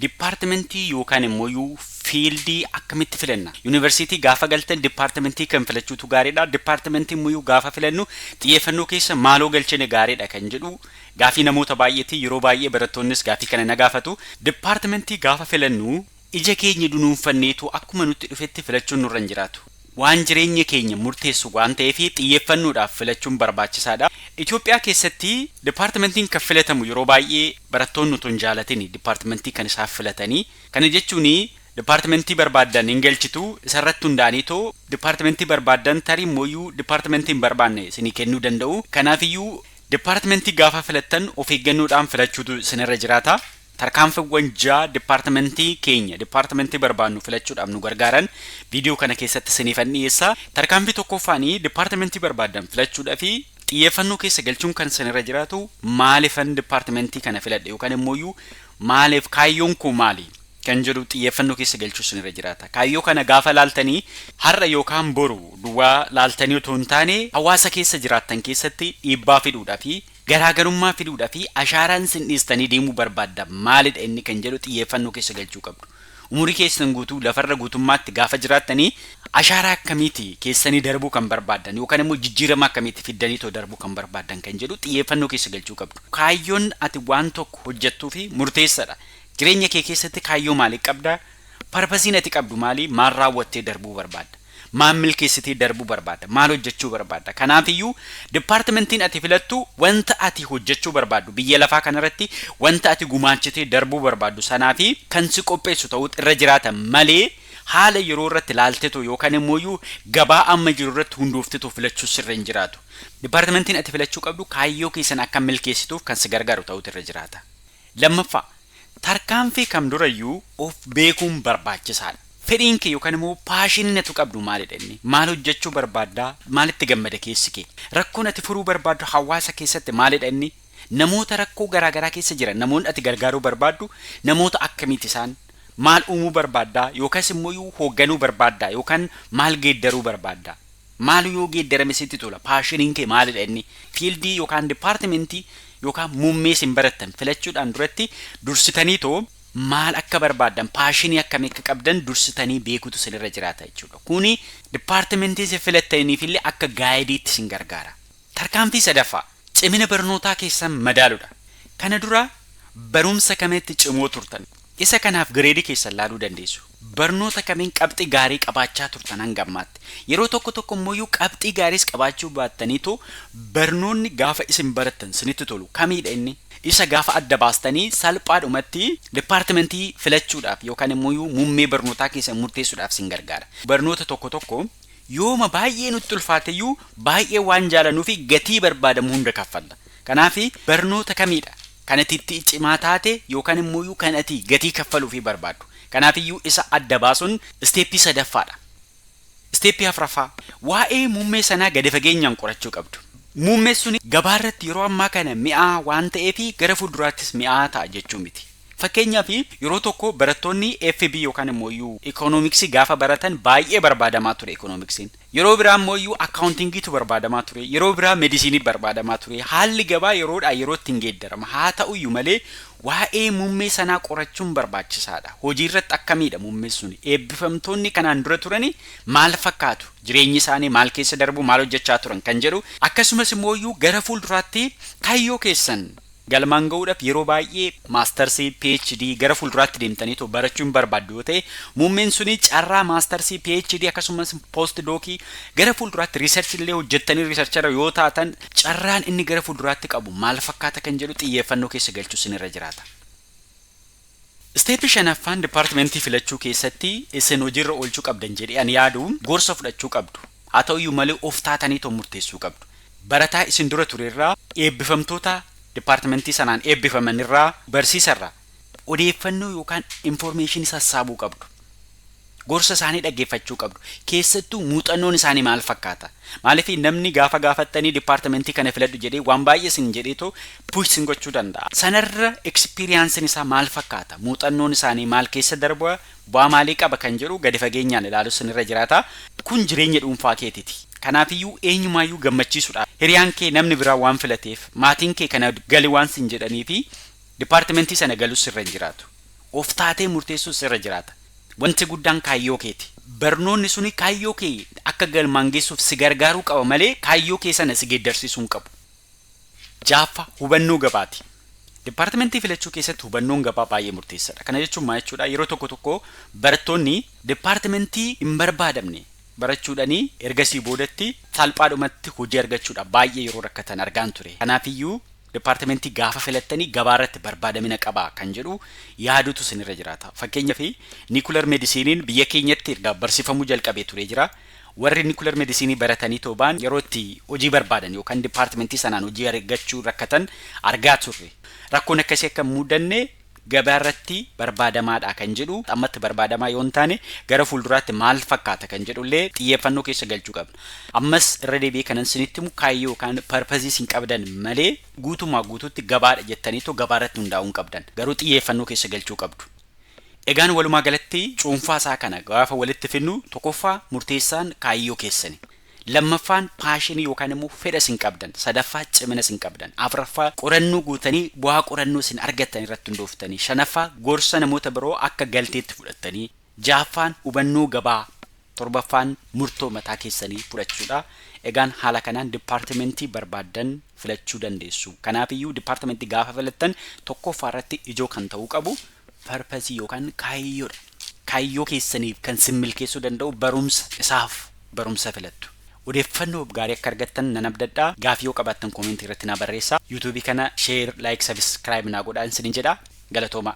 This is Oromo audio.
dipaartimentii yookaan immoo fiildii akkamitti filanna. Yuunivarsiitii gaafa galtan dipaartimentii kan filachuutu gaariidha. Dipaartimentii immoo gaafa filannu xiyyeeffannoo keessa maaloo galchine gaariidha kan jedhu gaafii namoota baay'eetii yeroo baay'ee barattoonnis gaafii kana na gaafatu. Dipaartimentii gaafa filannu ija keenya dunuunfanneetu akkuma nutti dhufetti filachuun nurra hin jiraatu. Waan jireenya keenya murteessu waan ta'eef xiyyeeffannoodhaaf filachuun barbaachisaadha. Itoophiyaa keessatti dipaartimentiin kan filatamu yeroo baay'ee barattoonni utuu hin jaalatini dipaartimentii kan isaaf filatanii. Kana jechuun dipaartimentii barbaadan hin galchitu isarratti hundaa'aniitoo dipaartimentii barbaadan tarii immoo dipaartimentii hin barbaanne isinii kennuu danda'u. Kanaafiyyuu dipaartimentii gaafa filattan of eeggannoodhaan filachuutu isinirra jiraata. Tarkaanfiiwwan 6 dipaartimentii keenya dipaartimentii barbaannu filachuudhaaf nu gargaaran viidiyoo kana keessatti isiniifan dhiyeessa. Tarkaanfii tokkoffaanii dipaartimentii barbaadan filachuudhaaf xiyyeeffannoo keessa galchuun kan isinirra jiraatu maaliifan dipaartimentii kana filadhe yookaan immoo maaliif kaayyoon koo maali kan jedhu xiyyeeffannoo keessa galchuu isinirra jiraata. Kaayyoo kana gaafa laaltanii har'a yookaan boru duwwaa laaltanii otoo hin taane hawaasa keessa jiraattan keessatti dhiibbaa fiduudhaaf garaagarummaa fiduudhaaf ashaaraan sin dhiistanii deemuu barbaadda maalidha inni kan jedhu xiyyeeffannoo keessa galchuu qabdu. Umurii keessan guutuu lafarra guutummaatti gaafa jiraattanii ashaaraa akkamiiti keessanii darbuu kan barbaaddan yookaan immoo jijjiirama akkamiiti fiddanii too darbuu kan barbaaddan kan jedhu xiyyeeffannoo keessa galchuu qabdu. Kaayyoon ati waan tokko hojjettuu fi murteessaadha. Jireenya kee keessatti kaayyoo maalii qabda? Parpasiin ati qabdu maali? Maal raawwattee darbuu barbaadda? Maal milkeessitee darbuu barbaadda? Maal hojjechuu barbaadda? Kanaafiyyuu dipaartimentiin ati filattu wanta ati hojjechuu barbaaddu biyya lafaa kanarratti wanta ati gumaachitee darbuu barbaaddu sanaafi kan si qopheessu ta'uu irra jiraata malee haala yeroo irratti laalteetu yookaan immoo gabaa amma jiru irratti hundoofteetu filachuu sirra hin jiraatu. Dipaartimentiin ati filachuu qabdu kaayyoo keessan akka milkeessituuf kan si gargaaru ta'uu irra jiraata. Lammaffaa tarkaanfii kam durayyuu of beekuun barbaachisaadha. Fedhiin kee yookaan immoo paashiniin ati qabdu maalidha inni? Maal hojjechuu barbaadda? Maalitti gammada keessi kee? Rakkoon ati furuu barbaaddu hawaasa keessatti maalidha inni? Namoota rakkoo garaagaraa keessa jiran namoonni ati gargaaruu barbaaddu namoota akkamiiti isaan? Maal uumuu barbaadda yookaas immoo hoogganuu barbaadda yookaan maal geeddaruu barbaadda? Maal yoo geeddarame sitti tola? Paashiniin kee maalidha inni? Fiildii yookaan dipaartimentii yookaan muummee sin barattan filachuudhaan duratti dursitanii too maal akka barbaadan paashinii akkamii akka qabdan dursitanii beekutu isinirra jiraata jechuudha. Kuni dipaartimentii si filattaniif illee akka gaayidiitti sin gargaara. Tarkaanfii sadaffaa cimina barnootaa keessan madaaluudha. Kana dura barumsa kamitti cimoo turtan? Isa kanaaf gireedii keessan laaluu dandeessu. Barnoota kamiin qabxii gaarii qabaachaa turtan hanga ammaatti. Yeroo tokko immoo qabxii gaariis qabaachuu baattaniitu barnoonni gaafa isin barattan sinitti tolu kamiidha inni? Isa gaafa adda baastanii salphaadhumatti dipaartimentii filachuudhaaf yookaan immoo muummee barnootaa keessan murteessuudhaaf sin gargaara. Barnoota tokko yooma baay'ee nutti ulfaateyyuu baay'ee waan jaalanuu fi gatii barbaadamu hunda kaffalla. Kanaaf barnoota kamiidha? Kan ati itti cimaa taate yookaan immoo kan ati gatii kaffaluu fi barbaaddu. Kanaafiyyuu isa adda baasuun isteeppii sadaffaadha. Isteeppii afuraffaa waa'ee muummee sanaa gadi fageenyaan qorachuu qabdu. Muummee suni gabaarratti yeroo ammaa kana mi'aa waan ta'eef gara fuulduraattis mi'aa ta'a jechuu miti. Fakkeenyaaf yeroo tokko barattoonni FB yookaan immoo ikoonomiksii gaafa baratan baay'ee barbaadamaa ture ikoonomiksiin. Yeroo biraa immoo akkaawuntingiitu barbaadamaa ture. Yeroo biraa meedisinii barbaadamaa ture. Haalli gabaa yeroodhaa yerootti hin geeddarama. Haa ta'uyyuu malee waa'ee muummee sanaa qorachuun barbaachisaadha. Hojii irratti akkamiidha muummee suni? Eebbifamtoonni kanaan dura turani maal fakkaatu? Jireenyi isaanii maal keessa darbu maal hojjechaa turan kan jedhu akkasumas immoo gara fuulduraatti kaayyoo keessan galmaan ga'uudhaaf yeroo baay'ee maastarsii PhD gara fuulduraatti deemtaniitu barachuun barbaaddu yoo ta'e muummeen suni carraa maastarsii PhD akkasumas post dookii gara fuulduraatti riisarchi illee hojjettanii riisarchara yoo taatan carraan inni gara fuulduraatti qabu maal fakkaata kan jedhu xiyyeeffannoo keessa galchuu isinirra jiraata. Isteeppii shanaffaan dipaartimentii filachuu keessatti isin hojiirra oolchuu qabdan jedhee ani yaadu gorsa fudhachuu qabdu. Haa ta'uyyuu malee of taataniitu murteessuu qabdu. Barataa isin dura turerraa eebbifamtoota dipaartimentii sanaan eebbifaman irraa barsiisarraa odeeffannoo yookaan information sassaabuu qabdu. Gorsa isaanii dhaggeeffachuu qabdu. Keessattuu muuxannoon isaanii maal fakkaata? Maaliif namni gaafa gaafattanii dipaartimentii kana filadhu jedhee waan baay'ee sin jedheetu push sin gochuu danda'a. Sanarra experiencein isaa maal fakkaata? Muuxannoon isaanii maal keessa darba? Bu'aa maalii qaba kan jedhu gadi fageenyaan ilaaluu sinirra jiraata. Kun jireenya dhuunfaa keetiiti. Kanaafiyyuu eenyumaayyuu gammachiisuudha. Hiriyaan kee namni biraa waan filateef maatiin kee kana gali waan sin jedhanii fi dipaartimentii sana galuu sirra hin jiraatu. of taatee murteessuu sirra jiraata. Wanti guddaan kaayyoo keeti. Barnoonni suni kaayyoo kee akka galmaan geessuuf si gargaaruu qaba malee kaayyoo kee sana si geeddarsisuu hin qabu. Jaafa hubannoo gabaati. Dipaartimentii filachuu keessatti hubannoon gabaa baay'ee murteessaadha. Kana jechuun maal jechuudha? Yeroo tokko barattoonni dipaartimentii hin barbaadamne barachuudhaanii ergasii boodatti salphaadhumatti hojii argachuudha baay'ee yeroo rakkatan argaan ture. Kanaafiyyuu dipaartimentii gaafa filattanii gabaarratti barbaadamina qabaa kan jedhu yaadutu sinirra jiraata. Fakkeenyaaf niikular meedisiiniin biyya keenyatti erga barsiifamuu jalqabee ture jira. Warri niikular meedisinii baratanii toobaan yeroo itti hojii barbaadan yookaan dipaartimentii sanaan hojii argachuu rakkatan argaa turre. Rakkoon akkasii akka mudanne gabaarratti barbaadamaadha kan jedhu ammatti barbaadamaa yoo hin taane gara fuulduraatti maal fakkaata kan jedhullee xiyyeeffannoo keessa galchuu qabna. Ammas irra deebi'ee kanan sinitti mu kaayyoo yookaan parpazii sin qabdan malee guutumaa guutuutti gabaadha jettaniitoo gabaarratti hundaa'uu hin qabdan. Garuu xiyyeeffannoo keessa galchuu qabdu. Egaan walumaa galatti cuunfaa isaa kana gaafa walitti finnu tokkoffaa murteessaan kaayyoo keessani. Lammaffaan paashinii yookaan immoo fedha sin qabdan. Sadaffaa cimina sin qabdan. Afuraffaa qorannoo guutanii bu'aa qorannoo sin argattan irratti hundooftanii. Shanaffaa gorsa namoota biroo akka galteetti fudhattanii. Jahaffaan hubannoo gabaa. Torbaffaan murtoo mataa keessanii fudhachuudha. Egaan haala kanaan dipaartimentii barbaadan filachuu dandeessu. Kanaafiyyuu dipaartimentii gaafa filattan tokkoffaa irratti ijoo kan ta'uu qabu parpazii yookaan kaayyoodha. Kaayyoo keessaniif kan sin milkeessuu danda'u barumsa isaaf barumsa filattu. Odeeffannoo gaarii akka argattan nan abdadhaa. Gaafii yoo qabaattan koomentii irratti na barreessaa. YouTube kana share, like, subscribe naa godhaa isiniin jedha. Galatooma.